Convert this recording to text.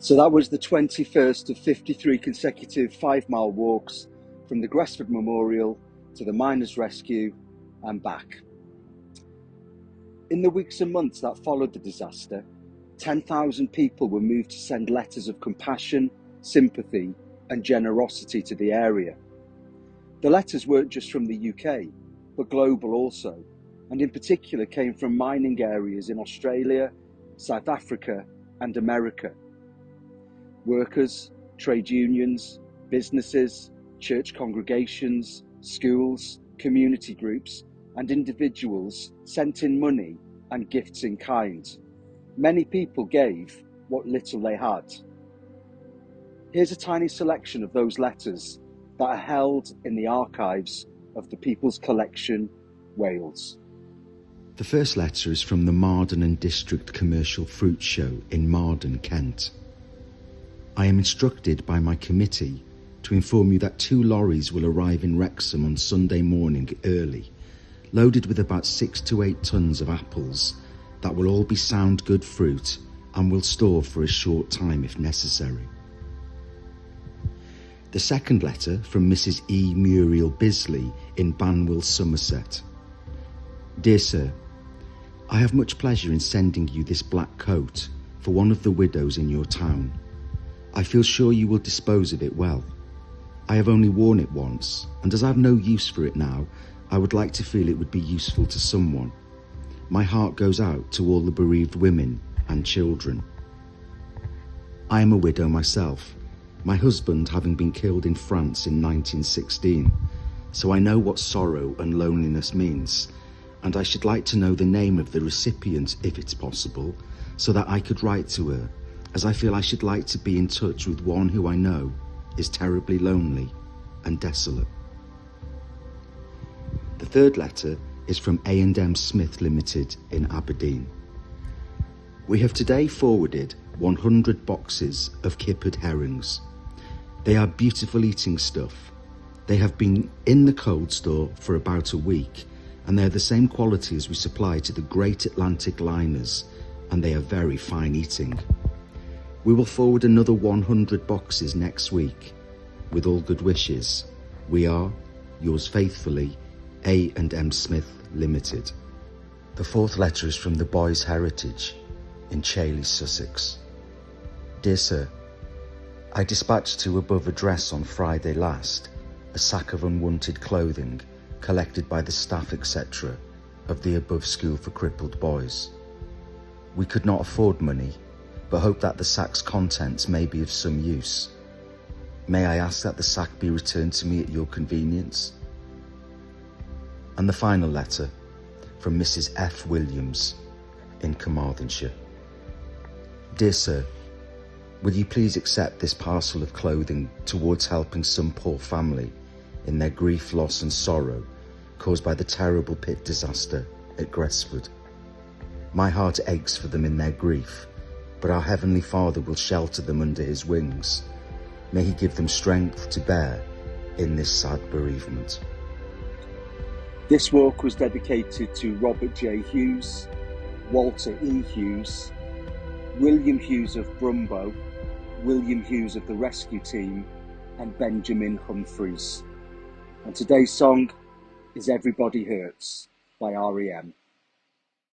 So that was the 21st of 53 consecutive 5-mile walks from the Gresford Memorial to the Miners' Rescue and back. In the weeks and months that followed the disaster, 10,000 people were moved to send letters of compassion, sympathy and generosity to the area. The letters weren't just from the UK, but global also, and in particular came from mining areas in Australia, South Africa and America. Workers, trade unions, businesses, church congregations, schools, community groups and individuals sent in money and gifts in kind. Many people gave what little they had. Here's a tiny selection of those letters that are held in the archives of the People's Collection, Wales. The first letter is from the Marden and District Commercial Fruit Show in Marden, Kent. I am instructed by my committee to inform you that 2 lorries will arrive in Wrexham on Sunday morning early, loaded with about 6 to 8 tons of apples that will all be sound good fruit and will store for a short time if necessary. The second letter from Mrs. E. Muriel Bisley in Banwell, Somerset. Dear Sir, I have much pleasure in sending you this black coat for one of the widows in your town. I feel sure you will dispose of it well. I have only worn it once, and as I have no use for it now, I would like to feel it would be useful to someone. My heart goes out to all the bereaved women and children. I am a widow myself, my husband having been killed in France in 1916, so I know what sorrow and loneliness means, and I should like to know the name of the recipient if it's possible, so that I could write to her, as I feel I should like to be in touch with one who I know is terribly lonely and desolate. The third letter is from A&M Smith Limited in Aberdeen. We have today forwarded 100 boxes of kippered herrings. They are beautiful eating stuff. They have been in the cold store for about a week, and they are the same quality as we supply to the great Atlantic liners, and they are very fine eating. We will forward another 100 boxes next week. With all good wishes, we are, yours faithfully, A&M Smith Limited. The fourth letter is from the Boys' Heritage in Chailey, Sussex. Dear Sir, I dispatched to above address on Friday last a sack of unwanted clothing collected by the staff etc. of the above school for crippled boys. We could not afford money, but hope that the sack's contents may be of some use. May I ask that the sack be returned to me at your convenience? And the final letter from Mrs. F. Williams in Carmarthenshire. Dear Sir, will you please accept this parcel of clothing towards helping some poor family in their grief, loss and sorrow caused by the terrible pit disaster at Gresford? My heart aches for them in their grief, but our Heavenly Father will shelter them under his wings. May he give them strength to bear in this sad bereavement. This walk was dedicated to Robert J. Hughes, Walter E. Hughes, William Hughes of Brumbo, William Hughes of the rescue team, and Benjamin Humphreys. And today's song is Everybody Hurts by REM.